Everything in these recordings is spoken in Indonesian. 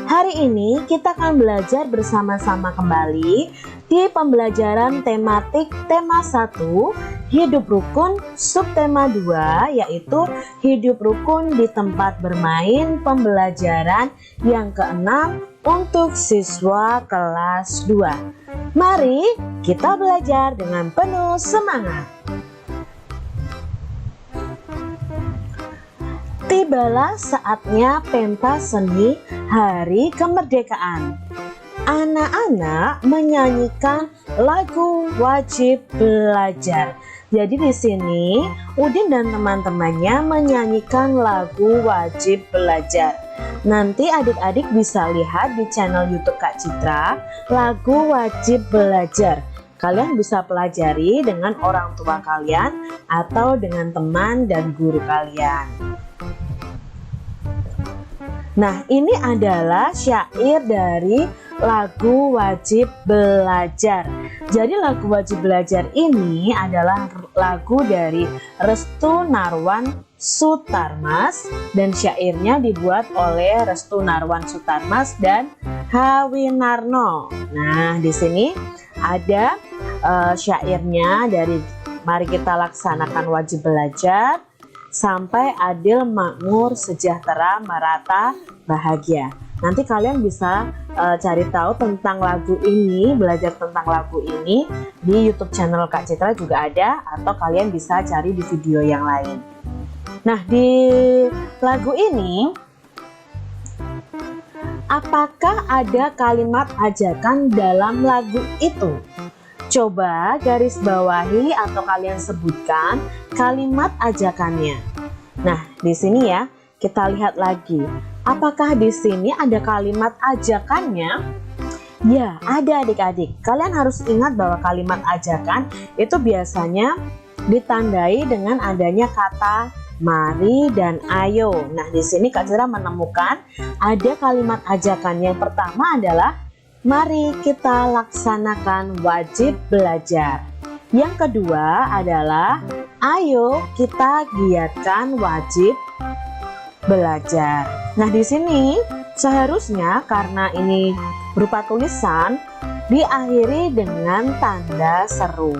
Hari ini kita akan belajar bersama-sama kembali di pembelajaran tematik tema 1 hidup rukun, subtema 2 yaitu hidup rukun di tempat bermain, pembelajaran yang keenam untuk siswa kelas 2. Mari kita belajar dengan penuh semangat. Tibalah saatnya pentas seni Hari Kemerdekaan. Anak-anak menyanyikan lagu wajib belajar. Jadi di sini Udin dan teman-temannya menyanyikan lagu wajib belajar. Nanti adik-adik bisa lihat di channel YouTube Kak Citra, lagu wajib belajar. Kalian bisa pelajari dengan orang tua kalian atau dengan teman dan guru kalian. Nah, ini adalah syair dari lagu wajib belajar. Jadi lagu wajib belajar ini adalah lagu dari Restu Narwan Sutarmas dan syairnya dibuat oleh Restu Narwan Sutarmas dan H. Winarno. Nah, di sini ada syairnya dari Mari Kita Laksanakan Wajib Belajar sampai adil, makmur, sejahtera, merata, bahagia. Nanti kalian bisa cari tahu tentang lagu ini, belajar tentang lagu ini di YouTube channel Kak Citra juga ada, atau kalian bisa cari di video yang lain. Nah, di lagu ini apakah ada kalimat ajakan dalam lagu itu? Coba garis bawahi atau kalian sebutkan kalimat ajakannya. Nah, di sini ya, kita lihat lagi. Apakah di sini ada kalimat ajakannya? Ya, ada adik-adik. Kalian harus ingat bahwa kalimat ajakan itu biasanya ditandai dengan adanya kata mari dan ayo. Nah, di sini Kak Citra menemukan ada kalimat ajakan. Yang pertama adalah mari kita laksanakan wajib belajar. Yang kedua adalah ayo kita giatkan wajib belajar. Nah, di sini seharusnya karena ini berupa tulisan diakhiri dengan tanda seru.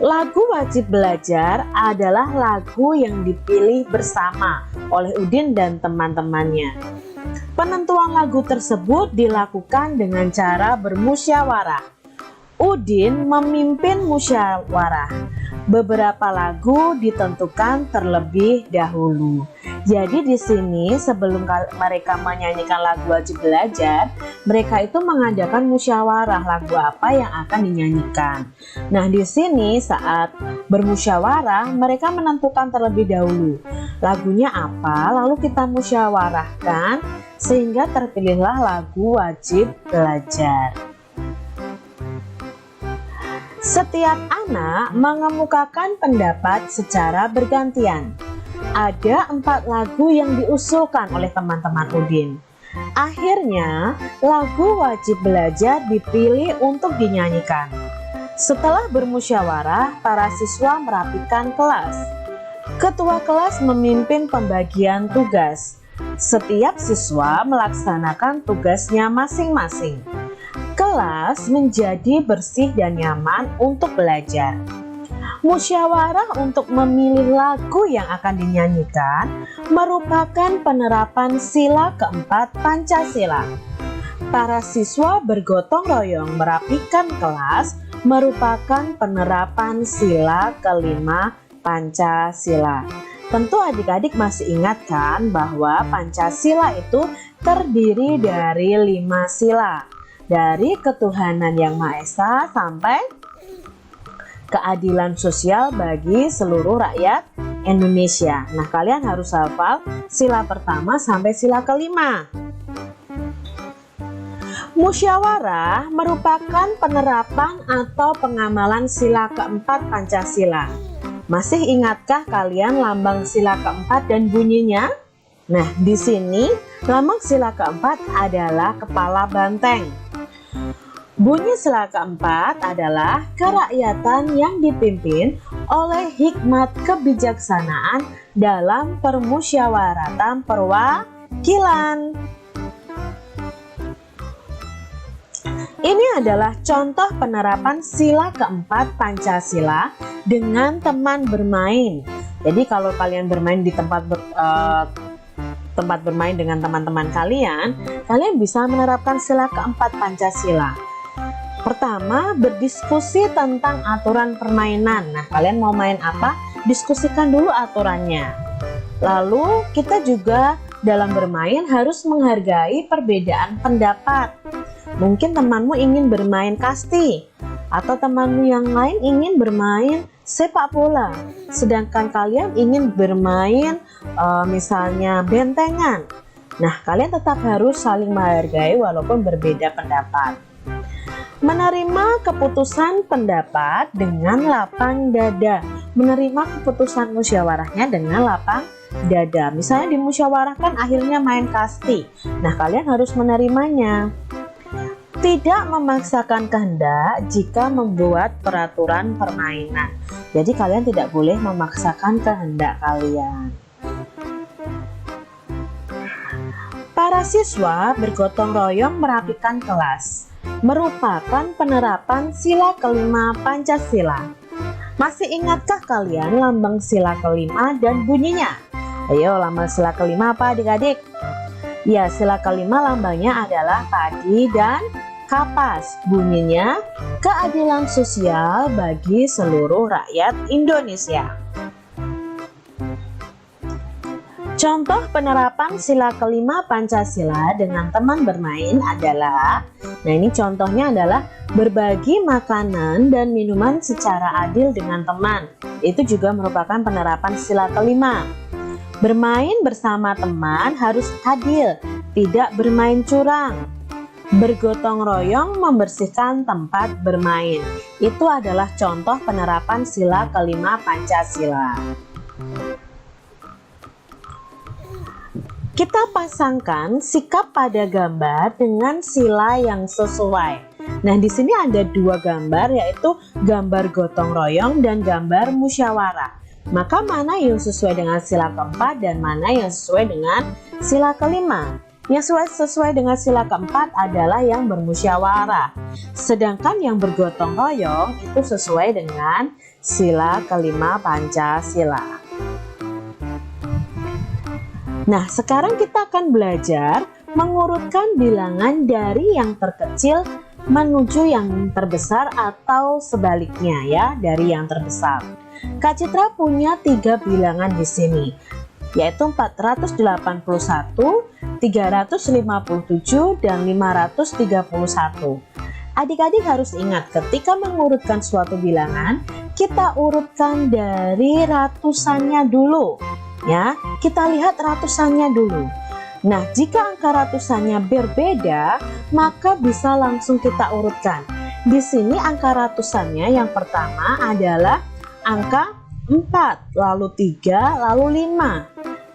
Lagu wajib belajar adalah lagu yang dipilih bersama oleh Udin dan teman-temannya. Penentuan lagu tersebut dilakukan dengan cara bermusyawarah. Udin memimpin musyawarah. Beberapa lagu ditentukan terlebih dahulu. Jadi di sini sebelum mereka menyanyikan lagu wajib belajar, mereka itu mengadakan musyawarah lagu apa yang akan dinyanyikan. Nah, di sini saat bermusyawarah mereka menentukan terlebih dahulu lagunya apa, lalu kita musyawarahkan sehingga terpilihlah lagu wajib belajar. Setiap anak mengemukakan pendapat secara bergantian. Ada 4 lagu yang diusulkan oleh teman-teman Udin. Akhirnya, lagu wajib belajar dipilih untuk dinyanyikan. Setelah bermusyawarah, para siswa merapikan kelas. Ketua kelas memimpin pembagian tugas. Setiap siswa melaksanakan tugasnya masing-masing. Kelas menjadi bersih dan nyaman untuk belajar. Musyawarah untuk memilih lagu yang akan dinyanyikan merupakan penerapan sila keempat Pancasila. Para siswa bergotong royong merapikan kelas merupakan penerapan sila kelima Pancasila. tentu adik-adik masih ingat kan bahwa Pancasila itu terdiri dari 5 sila. Dari ketuhanan yang Maha Esa sampai keadilan sosial bagi seluruh rakyat Indonesia. Nah, kalian harus hafal sila pertama sampai sila kelima. Musyawarah merupakan penerapan atau pengamalan sila keempat Pancasila. Masih ingatkah kalian lambang sila keempat dan bunyinya? Nah, di sini lambang sila keempat adalah kepala banteng. Bunyi sila keempat adalah kerakyatan yang dipimpin oleh hikmat kebijaksanaan dalam permusyawaratan perwakilan. Ini adalah contoh penerapan sila keempat Pancasila dengan teman bermain. Jadi kalau kalian bermain di tempat bermain dengan teman-teman kalian bisa menerapkan sila keempat Pancasila. Pertama, berdiskusi tentang aturan permainan. Nah, kalian mau main apa? Diskusikan dulu aturannya. Lalu kita juga dalam bermain harus menghargai perbedaan pendapat. Mungkin temanmu ingin bermain kasti, atau temanmu yang lain ingin bermain sepak bola, sedangkan kalian ingin bermain misalnya bentengan. Nah, kalian tetap harus saling menghargai walaupun berbeda pendapat. Menerima keputusan pendapat dengan lapang dada. Menerima keputusan musyawarahnya dengan lapang dada. Misalnya dimusyawarahkan akhirnya main kasti. Nah, kalian harus menerimanya. Tidak memaksakan kehendak jika membuat peraturan permainan. Jadi kalian tidak boleh memaksakan kehendak kalian. Para siswa bergotong royong merapikan kelas. Merupakan penerapan sila kelima Pancasila. Masih ingatkah kalian lambang sila kelima dan bunyinya? Ayo, lambang sila kelima apa adik-adik? Ya, sila kelima lambangnya adalah padi dan kapas. Bunyinya keadilan sosial bagi seluruh rakyat Indonesia. Contoh penerapan sila kelima Pancasila dengan teman bermain adalah, nah ini contohnya adalah berbagi makanan dan minuman secara adil dengan teman. Itu juga merupakan penerapan sila kelima. Bermain bersama teman harus adil, tidak bermain curang. Bergotong royong membersihkan tempat bermain. Itu adalah contoh penerapan sila kelima Pancasila. Kita pasangkan sikap pada gambar dengan sila yang sesuai. Nah, di sini ada dua gambar, yaitu gambar gotong royong dan gambar musyawarah. Maka mana yang sesuai dengan sila keempat dan mana yang sesuai dengan sila kelima? Yang sesuai dengan sila keempat adalah yang bermusyawarah. Sedangkan yang bergotong royong itu sesuai dengan sila kelima Pancasila. Nah, sekarang kita akan belajar mengurutkan bilangan dari yang terkecil menuju yang terbesar atau sebaliknya ya, dari yang terbesar. Kak Citra punya 3 bilangan di sini, yaitu 481, 357, dan 531. Adik-adik harus ingat ketika mengurutkan suatu bilangan, kita urutkan dari ratusannya dulu. Ya, kita lihat ratusannya dulu. Nah, jika angka ratusannya berbeda, maka bisa langsung kita urutkan. Di sini angka ratusannya yang pertama adalah angka 4, lalu 3, lalu 5.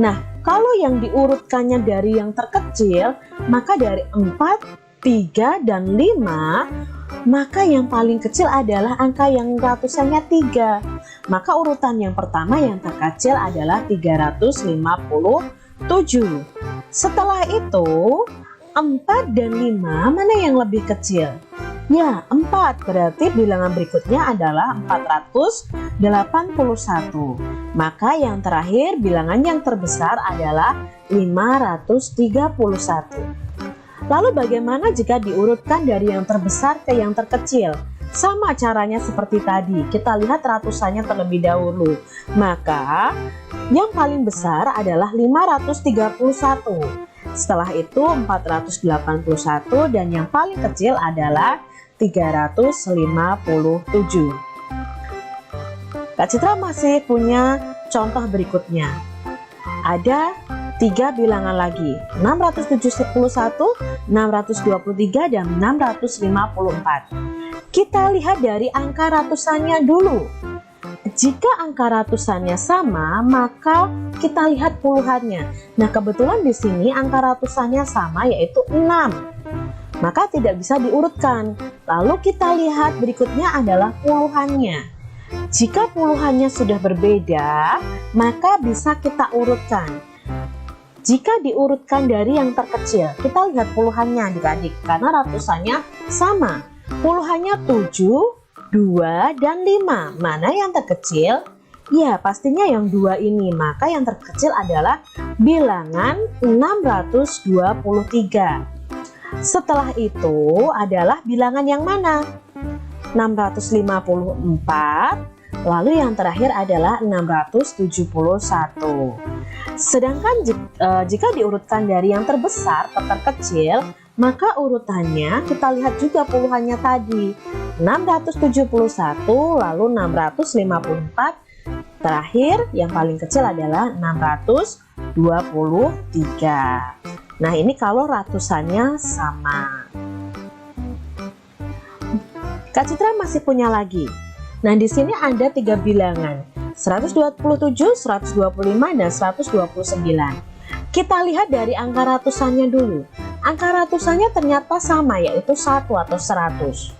Nah, kalau yang diurutkannya dari yang terkecil, maka dari 4, 3, dan 5, maka yang paling kecil adalah angka yang ratusannya 3. Maka urutan yang pertama yang terkecil adalah 357. Setelah itu 4 dan 5 mana yang lebih kecil? Ya, 4. Berarti bilangan berikutnya adalah 481. Maka yang terakhir bilangan yang terbesar adalah 531. Lalu bagaimana jika diurutkan dari yang terbesar ke yang terkecil? Sama caranya seperti tadi, kita lihat ratusannya terlebih dahulu. Maka yang paling besar adalah 531. Setelah itu 481 dan yang paling kecil adalah 357. Kak Citra masih punya contoh berikutnya. Ada 3 bilangan lagi, 671, 623, dan 654. Kita lihat dari angka ratusannya dulu. Jika angka ratusannya sama, maka kita lihat puluhannya. Nah, kebetulan di sini angka ratusannya sama, yaitu 6. Maka tidak bisa diurutkan. Lalu kita lihat berikutnya adalah puluhannya. Jika puluhannya sudah berbeda, maka bisa kita urutkan. Jika diurutkan dari yang terkecil, kita lihat puluhannya adik-adik, karena ratusannya sama. Puluhannya 7, 2, dan 5. Mana yang terkecil? Ya, pastinya yang 2 ini. Maka yang terkecil adalah bilangan 623. Setelah itu adalah bilangan yang mana? 654. Lalu yang terakhir adalah 671. Sedangkan jika diurutkan dari yang terbesar ke terkecil, maka urutannya kita lihat juga puluhannya tadi. 671, lalu 654. Terakhir yang paling kecil adalah 623. Nah, ini kalau ratusannya sama. Kak Citra masih punya lagi. Nah, di sini ada 3 bilangan, 127, 125, dan 129. Kita lihat dari angka ratusannya dulu. Angka ratusannya ternyata sama, yaitu 1 atau 100.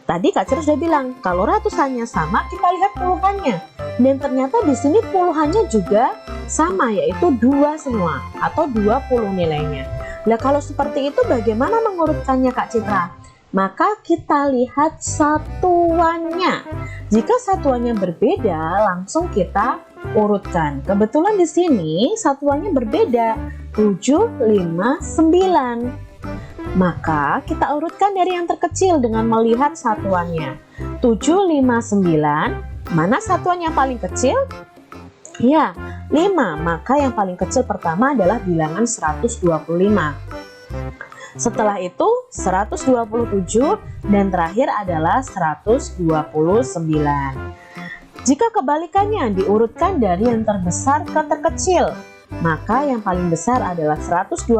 Tadi Kak Citra sudah bilang, kalau ratusannya sama, kita lihat puluhannya. Dan ternyata di sini puluhannya juga sama, yaitu 2 semua, atau 20 nilainya. Nah, kalau seperti itu bagaimana mengurutkannya Kak Citra? Maka kita lihat satuannya. Jika satuannya berbeda, langsung kita urutkan. Kebetulan di sini satuannya berbeda, 7, 5, 9. Maka kita urutkan dari yang terkecil dengan melihat satuannya. 7, 5, 9. Mana satuan yang paling kecil? Ya, 5. Maka yang paling kecil pertama adalah bilangan 125. Setelah itu 127 dan terakhir adalah 129. Jika kebalikannya diurutkan dari yang terbesar ke terkecil, maka yang paling besar adalah 129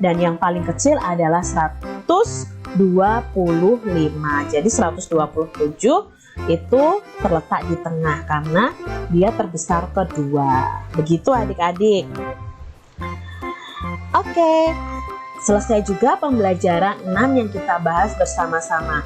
dan yang paling kecil adalah 125. Jadi 127 itu terletak di tengah karena dia terbesar kedua. Begitu adik-adik. Oke. Selesai juga pembelajaran 6 yang kita bahas bersama-sama.